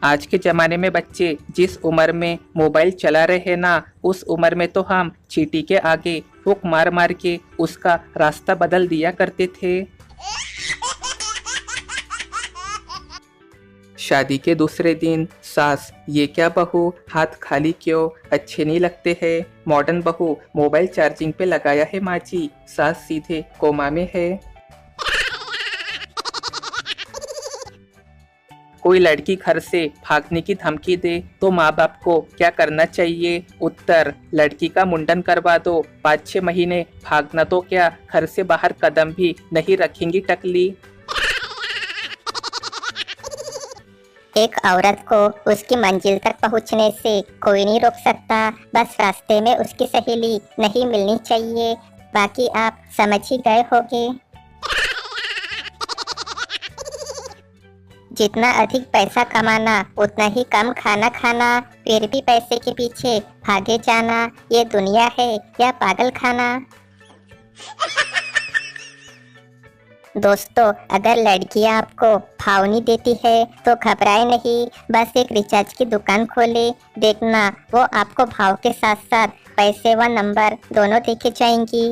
आज के ज़माने में बच्चे जिस उम्र में मोबाइल चला रहे हैं ना, उस उम्र में तो हम चींटी के आगे फूंक मार मार के उसका रास्ता बदल दिया करते थे। शादी के दूसरे दिन सास, ये क्या बहू, हाथ खाली क्यों, अच्छे नहीं लगते हैं। मॉडर्न बहू, मोबाइल चार्जिंग पे लगाया है माँ जी। सास सीधे कोमा में है। कोई लड़की घर से भागने की धमकी दे तो माँ बाप को क्या करना चाहिए? उत्तर, लड़की का मुंडन करवा दो, 5-6 महीने भागना तो क्या, घर से बाहर कदम भी नहीं रखेंगी टकली। एक औरत को उसकी मंजिल तक पहुंचने से कोई नहीं रोक सकता, बस रास्ते में उसकी सहेली नहीं मिलनी चाहिए। बाकी आप समझ ही गए होंगे। जितना अधिक पैसा कमाना उतना ही कम खाना खाना, फिर भी पैसे के पीछे भागे जाना, ये दुनिया है या पागल खाना। दोस्तों, अगर लड़कियां आपको भाव नहीं देती है तो घबराए नहीं, बस एक रिचार्ज की दुकान खोले, देखना वो आपको भाव के साथ साथ पैसे व नंबर दोनों देके जाएंगी।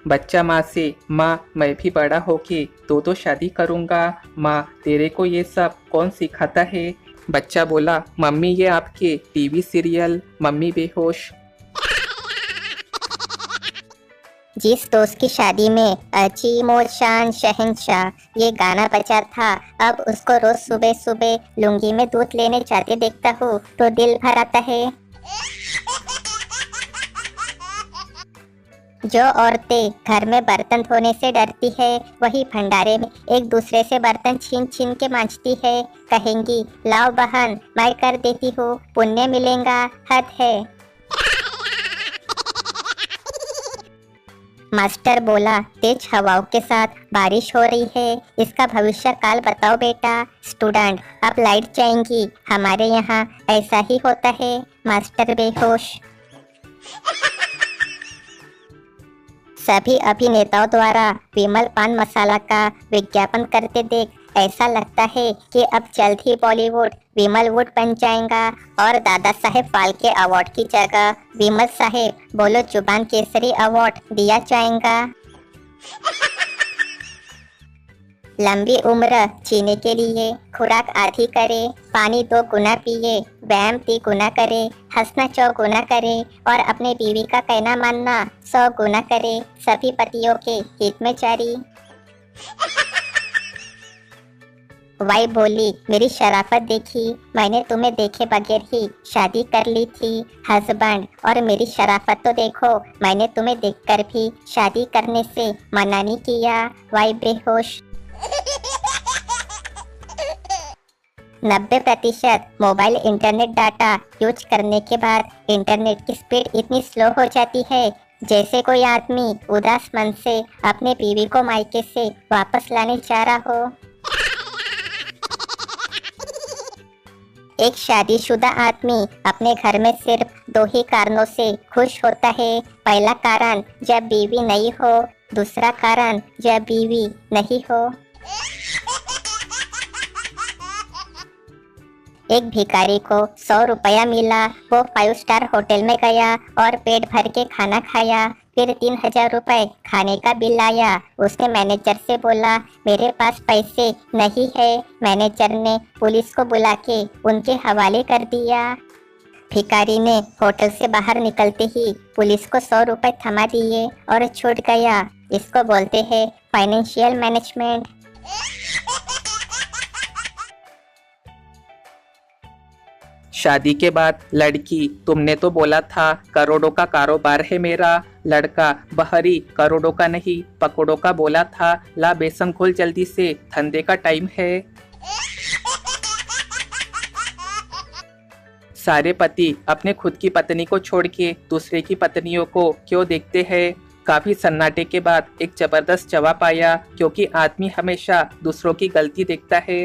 बच्चा माँ से, माँ मैं भी बड़ा होके तो शादी करूँगा। माँ, तेरे को ये सब कौन सिखाता है? बच्चा बोला, मम्मी ये आपके टीवी सीरियल। मम्मी बेहोश। जिस दोस्त की शादी में अची मो शान शहंशाह ये गाना बजा था, अब उसको रोज सुबह सुबह लुंगी में दूध लेने जाते देखता हूँ तो दिल भर आता है। जो औरतें घर में बर्तन धोने से डरती है, वही भंडारे में एक दूसरे से बर्तन छीन छीन के मांजती है। कहेंगी, लाओ बहन मैं कर देती हूँ, पुण्य मिलेगा, हद है। मास्टर बोला, तेज हवाओं के साथ बारिश हो रही है, इसका भविष्य काल बताओ बेटा। स्टूडेंट, अब लाइट जाएंगी, हमारे यहाँ ऐसा ही होता है। मास्टर बेहोश। सभी अभिनेताओं द्वारा विमल पान मसाला का विज्ञापन करते देख ऐसा लगता है कि अब जल्द ही बॉलीवुड विमल वुड बन जाएगा और दादा साहेब फाल्के अवार्ड की जगह विमल साहेब बोलो जुबान केसरी अवार्ड दिया जाएगा। लंबी उम्र जीने के लिए खुराक आधी करे, पानी 2 गुना पिए, व्यायाम 3 गुना करे, हंसना 4 गुना करे और अपने बीवी का कहना मानना 100 गुना करे। सभी पतियों के हित में जारी। वाई बोली, मेरी शराफत देखी, मैंने तुम्हें देखे बगैर ही शादी कर ली थी। हस्बैंड, और मेरी शराफत तो देखो, मैंने तुम्हें देखकर भी शादी करने से मना नहीं किया। वाई बेहोश। 90% मोबाइल इंटरनेट डाटा यूज करने के बाद इंटरनेट की स्पीड इतनी स्लो हो जाती है जैसे कोई आदमी उदास मन से अपने बीवी को मायके से वापस लाने जा रहा हो। एक शादीशुदा आदमी अपने घर में सिर्फ 2 ही कारणों से खुश होता है। पहला कारण जब बीवी नहीं हो, दूसरा कारण जब बीवी नहीं हो। एक भिखारी को 100 रुपया मिला, वो 5 स्टार होटल में गया और पेट भर के खाना खाया। फिर 3000 रुपए खाने का बिल आया। उसने मैनेजर से बोला, मेरे पास पैसे नहीं है। मैनेजर ने पुलिस को बुला के उनके हवाले कर दिया। भिखारी ने होटल से बाहर निकलते ही पुलिस को 100 रुपए थमा दिए और छूट गया। इसको बोलते हैं फाइनेंशियल मैनेजमेंट। शादी के बाद लड़की, तुमने तो बोला था करोड़ों का कारोबार है मेरा। लड़का, बहरी करोड़ों का नहीं पकौड़ों का बोला था। ला बेसन खोल जल्दी से, धंधे का टाइम है। सारे पति अपने खुद की पत्नी को छोड़ के दूसरे की पत्नियों को क्यों देखते हैं? काफी सन्नाटे के बाद एक जबरदस्त जवाब आया, क्योंकि आदमी हमेशा दूसरों की गलती देखता है।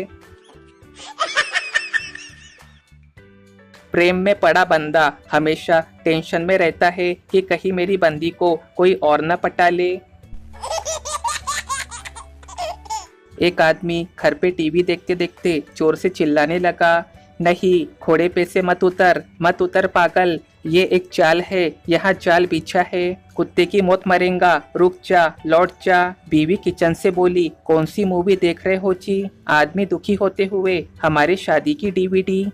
प्रेम में पड़ा बंदा हमेशा टेंशन में रहता है कि कहीं मेरी बंदी को कोई और न पटा ले। एक आदमी घर पे टीवी देखते देखते जोर से चिल्लाने लगा, नहीं, घोड़े पे से मत उतर पागल, ये एक चाल है, यहाँ जाल बिछा है, कुत्ते की मौत मरेगा, रुक जा, लौट जा। बीवी किचन से बोली, कौन सी मूवी देख रहे हो जी? आदमी दुखी होते हुए, हमारी शादी की डीवीडी।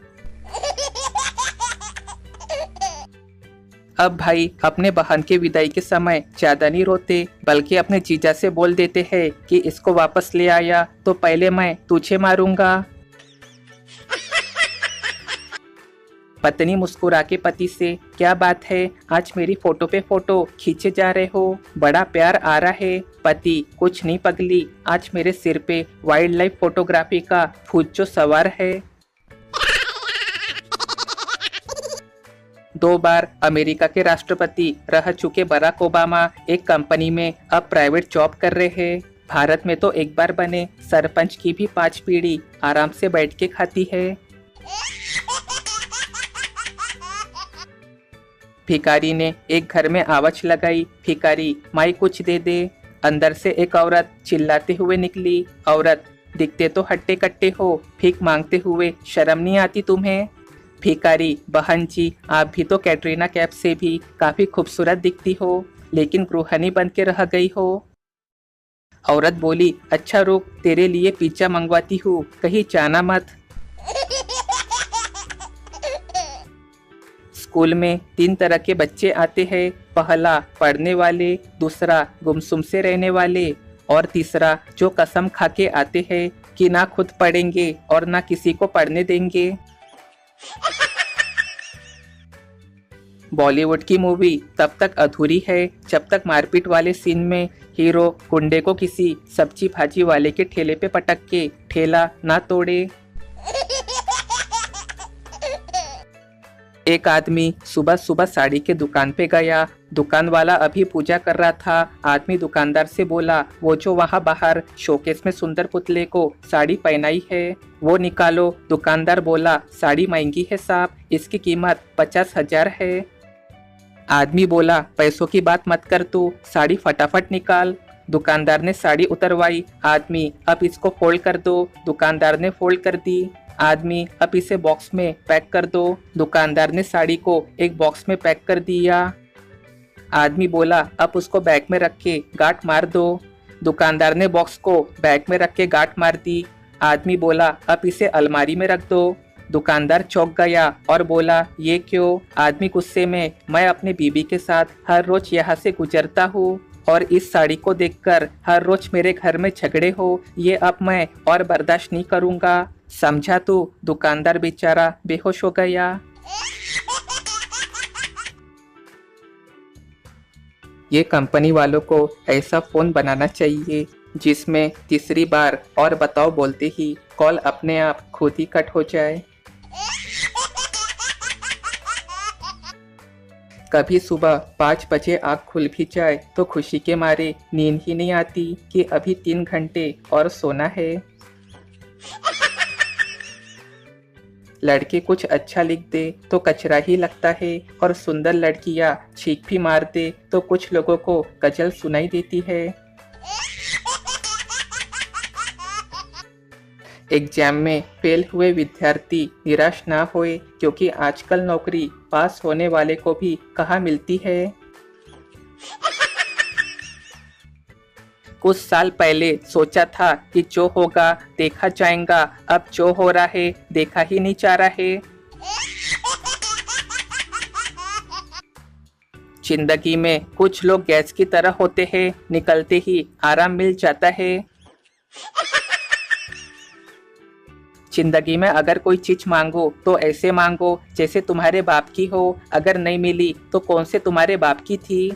अब भाई अपने बहन के विदाई के समय ज्यादा नहीं रोते, बल्कि अपने जीजा से बोल देते हैं कि इसको वापस ले आया तो पहले मैं तुझे मारूंगा। पत्नी मुस्कुरा के पति से, क्या बात है, आज मेरी फोटो पे फोटो खींचे जा रहे हो, बड़ा प्यार आ रहा है। पति, कुछ नहीं पगली, आज मेरे सिर पे वाइल्ड लाइफ फोटोग्राफी का भूत जो सवार है। 2 बार अमेरिका के राष्ट्रपति रह चुके बराक ओबामा एक कंपनी में अब प्राइवेट जॉब कर रहे हैं। भारत में तो एक बार बने सरपंच की भी 5 पीढ़ी आराम से बैठ के खाती है। भिखारी ने एक घर में आवाज लगाई, भिखारी माई कुछ दे दे। अंदर से एक औरत चिल्लाते हुए निकली, औरत, दिखते तो हट्टे कट्टे हो, भीख मांगते हुए शर्म नहीं आती तुम्हें? भिखारी, बहन जी, आप भी तो कैटरीना कैफ से भी काफी खूबसूरत दिखती हो, लेकिन गृहिणी बन के रह गई हो। औरत बोली, अच्छा रुक, तेरे लिए पिज्जा मंगवाती हूँ, कहीं जाना मत। स्कूल में 3 तरह के बच्चे आते हैं, पहला पढ़ने वाले, दूसरा गुमसुम से रहने वाले और तीसरा जो कसम खा के आते हैं कि ना खुद पढ़ेंगे और ना किसी को पढ़ने देंगे। बॉलीवुड की मूवी तब तक अधूरी है जब तक मारपीट वाले सीन में हीरो गुंडे को किसी सब्जी भाजी वाले के ठेले पे पटक के ठेला ना तोड़े। एक आदमी सुबह सुबह साड़ी के दुकान पे गया, दुकान वाला अभी पूजा कर रहा था। आदमी दुकानदार से बोला, वो जो वहाँ बाहर शोकेस में सुंदर पुतले को साड़ी पहनाई है वो निकालो। दुकानदार बोला, साड़ी महंगी है साहब, इसकी कीमत 50,000 है। आदमी बोला, पैसों की बात मत कर तू, साड़ी फटाफट निकाल। दुकानदार ने साड़ी उतरवाई। आदमी, अब इसको फोल्ड कर दो। दुकानदार ने फोल्ड कर दी। आदमी, अब इसे बॉक्स में पैक कर दो। दुकानदार ने साड़ी को एक बॉक्स में पैक कर दिया। आदमी बोला, अब उसको बैग में रख के गांठ मार दो। दुकानदार ने बॉक्स को बैग में रख के गांठ मार दी। आदमी बोला, अब इसे अलमारी में रख दो। दुकानदार चौंक गया और बोला, ये क्यों? आदमी गुस्से में, मैं अपनी बीवी के साथ हर रोज यहाँ से गुजरता हूँ और इस साड़ी को देखकर हर रोज मेरे घर में झगड़े हो, ये अब मैं और बर्दाश्त नहीं करूँगा, समझा तू? दुकानदार बेचारा बेहोश हो गया। ये कंपनी वालों को ऐसा फोन बनाना चाहिए जिसमें तीसरी बार और बताओ बोलते ही कॉल अपने आप खुद ही कट हो जाए। कभी सुबह 5 बजे आँख खुल भी जाए तो खुशी के मारे नींद ही नहीं आती कि अभी 3 घंटे और सोना है। लड़के कुछ अच्छा लिख दे तो कचरा ही लगता है और सुंदर लड़कियां छींक भी मार दे तो कुछ लोगों को गजल सुनाई देती है। एग्जाम में फेल हुए विद्यार्थी निराश ना होए क्योंकि आजकल नौकरी पास होने वाले को भी कहाँ मिलती है। कुछ साल पहले सोचा था कि जो होगा देखा जाएगा, अब जो हो रहा है देखा ही नहीं जा रहा है। जिंदगी में कुछ लोग गैस की तरह होते हैं, निकलते ही आराम मिल जाता है। जिंदगी में अगर कोई चीज मांगो तो ऐसे मांगो जैसे तुम्हारे बाप की हो, अगर नहीं मिली तो कौन से तुम्हारे बाप की थी।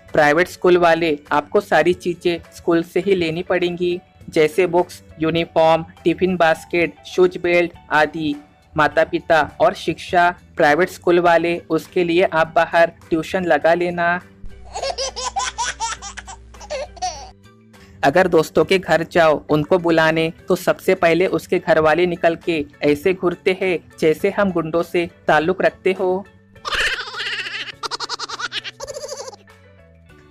प्राइवेट स्कूल वाले आपको सारी चीजें स्कूल से ही लेनी पड़ेंगी, जैसे books, uniform, tiffin basket, shoes belt आदि। माता पिता और शिक्षा प्राइवेट स्कूल वाले, उसके लिए आप बाहर ट्यूशन लगा लेना। अगर दोस्तों के घर जाओ उनको बुलाने तो सबसे पहले उसके घर वाले निकल के ऐसे घूरते हैं जैसे हम गुंडों से ताल्लुक रखते हो।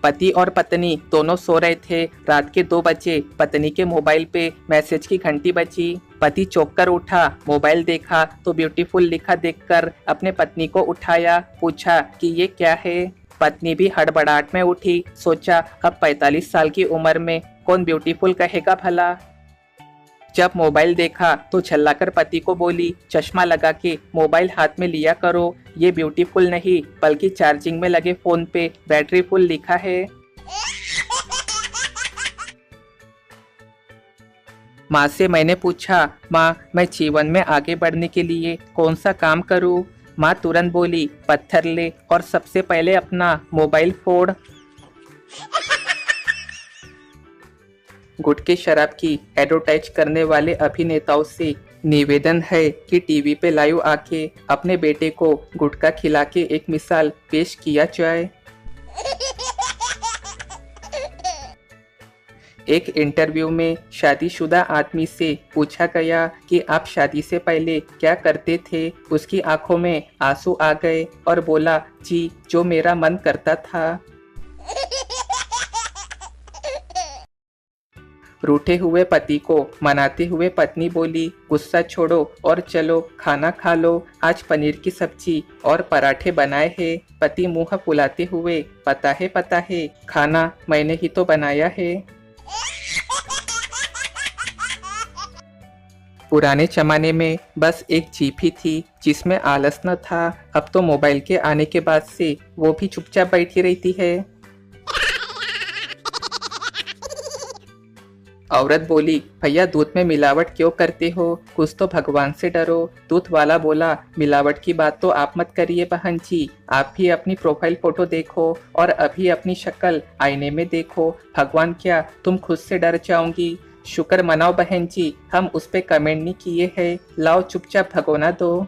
पति और पत्नी दोनों सो रहे थे। रात के 2 बजे पत्नी के मोबाइल पे मैसेज की घंटी बजी। पति चौंक कर उठा, मोबाइल देखा तो ब्यूटीफुल लिखा देखकर अपने पत्नी को उठाया, पूछा कि ये क्या है। पत्नी भी हड़बड़ाहट में उठी, सोचा अब 45 साल की उम्र में कौन ब्यूटीफुल कहेगा भला। जब मोबाइल देखा तो झल्लाकर पति को बोली, चश्मा लगा के मोबाइल हाथ में लिया करो, ये ब्यूटीफुल नहीं बल्कि चार्जिंग में लगे फोन पे बैटरी फुल लिखा है। माँ से मैंने पूछा, माँ मैं जीवन में आगे बढ़ने के लिए कौन सा काम करूँ। माँ तुरंत बोली, पत्थर ले और सबसे पहले अपना मोबाइल फोड़। गुटखे शराब की एडवर्टाइज करने वाले अभिनेताओं से निवेदन है कि टीवी पे लाइव आके अपने बेटे को गुटखा खिला के एक मिसाल पेश किया जाए। एक इंटरव्यू में शादीशुदा आदमी से पूछा गया कि आप शादी से पहले क्या करते थे। उसकी आंखों में आंसू आ गए और बोला, जी जो मेरा मन करता था। रूठे हुए पति को मनाते हुए पत्नी बोली, गुस्सा छोड़ो और चलो खाना खा लो, आज पनीर की सब्जी और पराठे बनाए हैं। पति मुंह फुलाते हुए, पता है खाना मैंने ही तो बनाया है। पुराने जमाने में बस एक जीप ही थी जिसमें आलस न था। अब तो मोबाइल के आने के बाद से वो भी चुपचाप बैठी रहती है। औरत बोली, भैया दूध में मिलावट क्यों करते हो, कुछ तो भगवान से डरो। दूध वाला बोला, मिलावट की बात तो आप मत करिए बहन जी, आप भी अपनी प्रोफाइल फोटो देखो और अभी अपनी शक्ल आईने में देखो, भगवान क्या तुम खुद से डर जाओगी। शुक्र मनाओ बहन जी, हम उस पे कमेंट नहीं किए हैं, लाओ चुपचाप भगोना दो।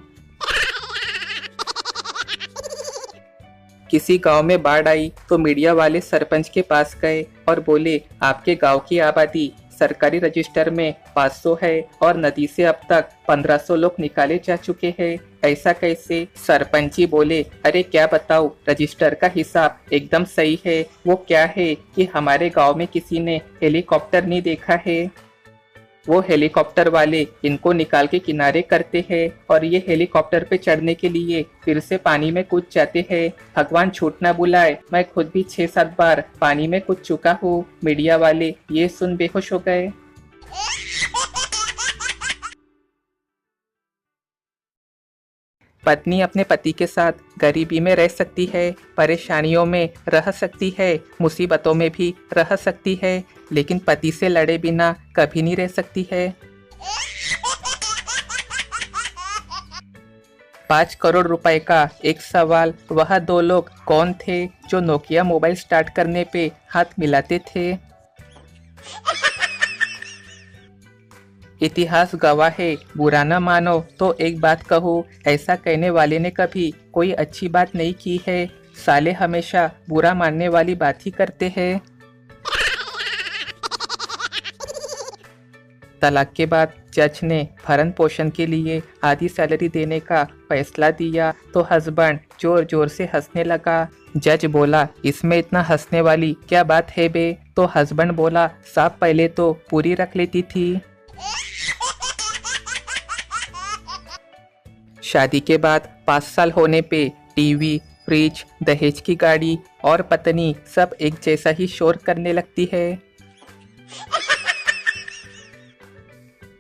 किसी गांव में बाढ़ आई तो मीडिया वाले सरपंच के पास गए और बोले, आपके गांव की आबादी सरकारी रजिस्टर में 500 है और नदी से अब तक 1500 लोग निकाले जा चुके हैं, ऐसा कैसे। सरपंच जी बोले, अरे क्या बताऊं, रजिस्टर का हिसाब एकदम सही है। वो क्या है कि हमारे गांव में किसी ने हेलीकॉप्टर नहीं देखा है। वो हेलीकॉप्टर वाले इनको निकाल के किनारे करते हैं और ये हेलीकॉप्टर पे चढ़ने के लिए फिर से पानी में कूद जाते हैं। भगवान झूठ ना बुलाए, मैं खुद भी 6-7 बार पानी में कूद चुका हूँ। मीडिया वाले ये सुन बेहोश हो गए। पत्नी अपने पति के साथ गरीबी में रह सकती है, परेशानियों में रह सकती है, मुसीबतों में भी रह सकती है, लेकिन पति से लड़े बिना कभी नहीं रह सकती है। 5 करोड़ रुपए का एक सवाल, वह 2 लोग कौन थे जो नोकिया मोबाइल स्टार्ट करने पे हाथ मिलाते थे। इतिहास गवाह है, बुरा न मानो तो एक बात कहूँ, ऐसा कहने वाले ने कभी कोई अच्छी बात नहीं की है। साले हमेशा बुरा मानने वाली बात ही करते हैं। तलाक के बाद जज ने भरण पोषण के लिए आधी सैलरी देने का फैसला दिया तो हस्बैंड जोर जोर से हंसने लगा। जज बोला, इसमें इतना हंसने वाली क्या बात है बे। तो हस्बैंड बोला, साहब पहले तो पूरी रख लेती थी। शादी के बाद 5 साल होने पे टीवी, फ्रिज, दहेज की गाड़ी और पत्नी सब एक जैसा ही शोर करने लगती है।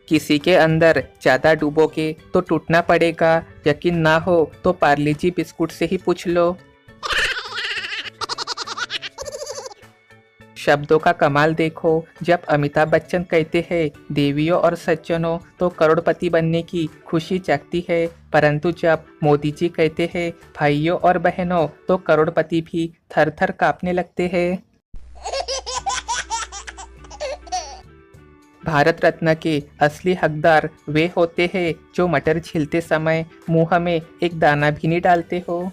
किसी के अंदर ज्यादा डूबोगे तो टूटना पड़ेगा, यकीन ना हो तो पार्ले जी बिस्कुट से ही पूछ लो। शब्दों का कमाल देखो, जब अमिताभ बच्चन कहते हैं देवियों और सज्जनों तो करोड़पति बनने की खुशी जागती है, परंतु जब मोदी जी कहते हैं भाइयों और बहनों तो करोड़पति भी थर थर कांपने लगते हैं। भारत रत्न के असली हकदार वे होते हैं जो मटर छीलते समय मुंह में एक दाना भी नहीं डालते हो।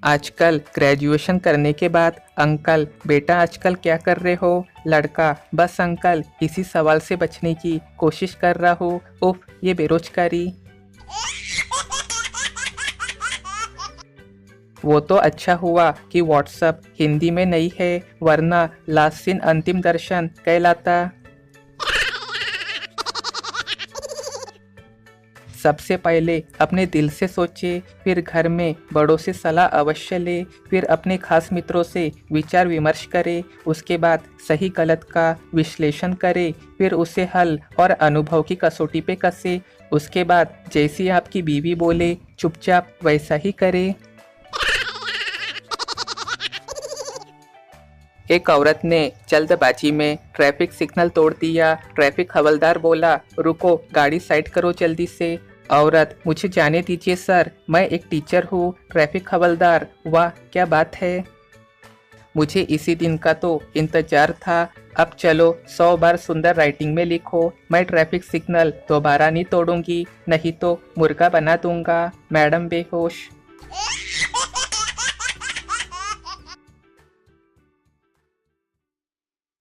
आजकल ग्रेजुएशन करने के बाद अंकल बेटा आजकल क्या कर रहे हो, लड़का बस अंकल इसी सवाल से बचने की कोशिश कर रहा हूँ, उफ ये बेरोजगारी। वो तो अच्छा हुआ कि व्हाट्सअप हिंदी में नहीं है, वरना लास्ट सीन अंतिम दर्शन कहलाता। सबसे पहले अपने दिल से सोचे, फिर घर में बड़ों से सलाह अवश्य ले, फिर अपने खास मित्रों से विचार विमर्श करे, उसके बाद सही गलत का विश्लेषण करे, फिर उसे हल और अनुभव की कसौटी पे कसे। उसके बाद जैसी आपकी बीवी बोले चुपचाप वैसा ही करे। एक औरत ने जल्दबाजी में ट्रैफिक सिग्नल तोड़ दिया। ट्रैफिक हवलदार बोला, रुको, गाड़ी साइड करो जल्दी से। औरत, मुझे जाने दीजिए सर, मैं एक टीचर हूँ। ट्रैफिक हवलदार, वाह क्या बात है, मुझे इसी दिन का तो इंतजार था। अब चलो 100 बार सुंदर राइटिंग में लिखो, मैं ट्रैफिक सिग्नल दोबारा नहीं तोड़ूंगी, नहीं तो मुर्गा बना दूंगा। मैडम बेहोश।